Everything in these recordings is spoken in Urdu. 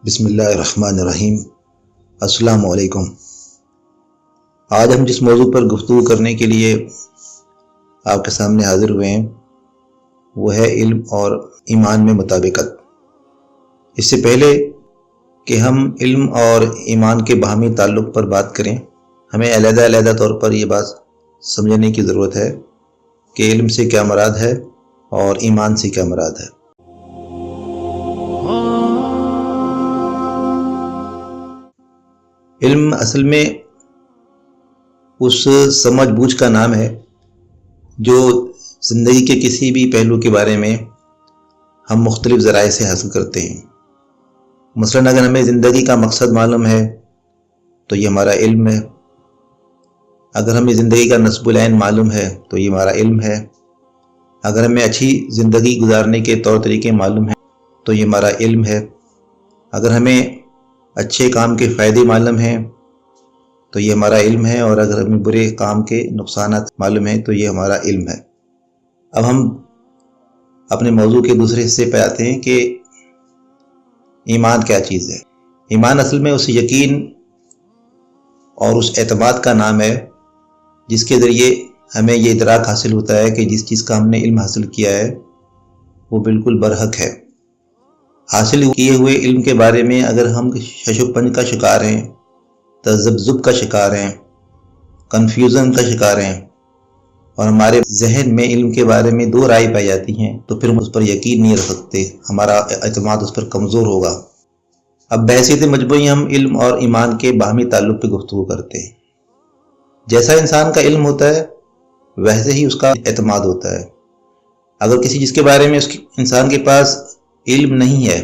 بسم اللہ الرحمن الرحیم۔ السلام علیکم۔ آج ہم جس موضوع پر گفتگو کرنے کے لیے آپ کے سامنے حاضر ہوئے ہیں وہ ہے علم اور ایمان میں مطابقت۔ اس سے پہلے کہ ہم علم اور ایمان کے باہمی تعلق پر بات کریں، ہمیں علیحدہ طور پر یہ بات سمجھنے کی ضرورت ہے کہ علم سے کیا مراد ہے اور ایمان سے کیا مراد ہے۔ علم اصل میں اس سمجھ بوجھ کا نام ہے جو زندگی کے کسی بھی پہلو کے بارے میں ہم مختلف ذرائع سے حاصل کرتے ہیں۔ مثلاً اگر ہمیں زندگی کا مقصد معلوم ہے تو یہ ہمارا علم ہے، اگر ہمیں زندگی کا نصب العین معلوم ہے تو یہ ہمارا علم ہے، اگر ہمیں اچھی زندگی گزارنے کے طور طریقے معلوم ہیں تو یہ ہمارا علم ہے، اگر ہمیں اچھے کام کے فائدے معلوم ہیں تو یہ ہمارا علم ہے، اور اگر ہمیں برے کام کے نقصانات معلوم ہیں تو یہ ہمارا علم ہے۔ اب ہم اپنے موضوع کے دوسرے حصے پہ آتے ہیں کہ ایمان کیا چیز ہے۔ ایمان اصل میں اس یقین اور اس اعتماد کا نام ہے جس کے ذریعے ہمیں یہ ادراک حاصل ہوتا ہے کہ جس چیز کا ہم نے علم حاصل کیا ہے وہ بالکل برحق ہے۔ حاصل کیے ہوئے علم کے بارے میں اگر ہم شش و پنج کا شکار ہیں، تذبذب کا شکار ہیں، کنفیوژن کا شکار ہیں، اور ہمارے ذہن میں علم کے بارے میں دو رائے پائی جاتی ہیں تو پھر ہم اس پر یقین نہیں رکھ سکتے، ہمارا اعتماد اس پر کمزور ہوگا۔ اب بحیثیت مجموعی ہم علم اور ایمان کے باہمی تعلق پہ گفتگو کرتے ہیں۔ جیسا انسان کا علم ہوتا ہے ویسے ہی اس کا اعتماد ہوتا ہے۔ اگر کسی چیز کے بارے میں انسان کے پاس علم نہیں ہے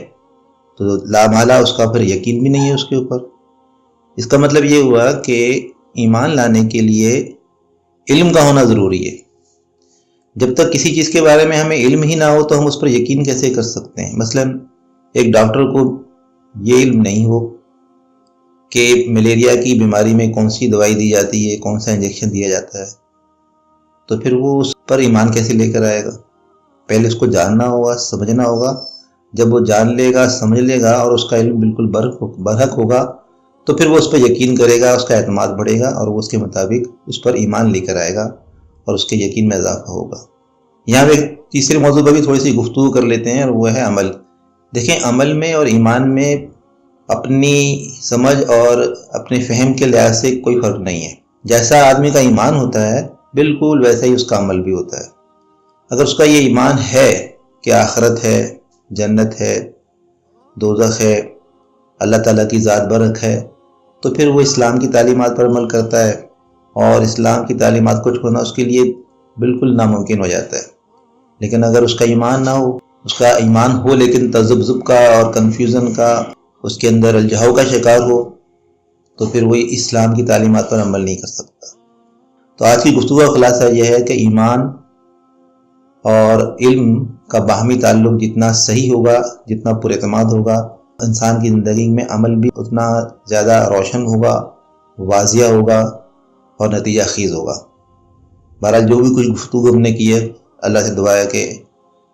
تو لامحالہ اس کا پھر یقین بھی نہیں ہے اس کے اوپر۔ اس کا مطلب یہ ہوا کہ ایمان لانے کے لیے علم کا ہونا ضروری ہے۔ جب تک کسی چیز کے بارے میں ہمیں علم ہی نہ ہو تو ہم اس پر یقین کیسے کر سکتے ہیں؟ مثلا ایک ڈاکٹر کو یہ علم نہیں ہو کہ ملیریا کی بیماری میں کون سی دوائی دی جاتی ہے، کون سا انجیکشن دیا جاتا ہے، تو پھر وہ اس پر ایمان کیسے لے کر آئے گا؟ پہلے اس کو جاننا ہوگا، سمجھنا ہوگا۔ جب وہ جان لے گا، سمجھ لے گا اور اس کا علم بالکل برحق ہوگا تو پھر وہ اس پر یقین کرے گا، اس کا اعتماد بڑھے گا اور وہ اس کے مطابق اس پر ایمان لے کر آئے گا اور اس کے یقین میں اضافہ ہوگا۔ یہاں پہ ایک تیسرے موضوع پر بھی تھوڑی سی گفتگو کر لیتے ہیں اور وہ ہے عمل۔ دیکھیں، عمل میں اور ایمان میں اپنی سمجھ اور اپنے فہم کے لحاظ سے کوئی فرق نہیں ہے۔ جیسا آدمی کا ایمان ہوتا ہے بالکل ویسا ہی اس کا عمل بھی ہوتا ہے۔ اگر اس کا یہ ایمان ہے کہ آخرت ہے، جنت ہے، دوزخ ہے، اللہ تعالیٰ کی ذات برحق ہے، تو پھر وہ اسلام کی تعلیمات پر عمل کرتا ہے، اور اسلام کی تعلیمات کو چھوڑنا اس کے لیے بالکل ناممکن ہو جاتا ہے۔ لیکن اگر اس کا ایمان نہ ہو، اس کا ایمان ہو لیکن تذبذب کا اور کنفیوژن کا، اس کے اندر الجھاؤ کا شکار ہو، تو پھر وہ اسلام کی تعلیمات پر عمل نہیں کر سکتا۔ تو آج کی گفتگو کا خلاصہ یہ ہے کہ ایمان اور علم کا باہمی تعلق جتنا صحیح ہوگا، جتنا پر اعتماد ہوگا، انسان کی زندگی میں عمل بھی اتنا زیادہ روشن ہوگا، واضح ہوگا اور نتیجہ خیز ہوگا۔ بہرحال جو بھی کچھ گفتگو ہم نے کی ہے، اللہ سے دعا ہے کہ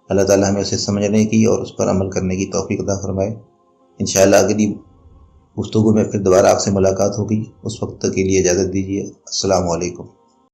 اللہ تعالیٰ ہمیں اسے سمجھنے کی اور اس پر عمل کرنے کی توفیق عطا فرمائے۔ انشاءاللہ اگلی گفتگو میں پھر دوبارہ آپ سے ملاقات ہوگی۔ اس وقت تک کے لیے اجازت دیجیے۔ السلام علیکم۔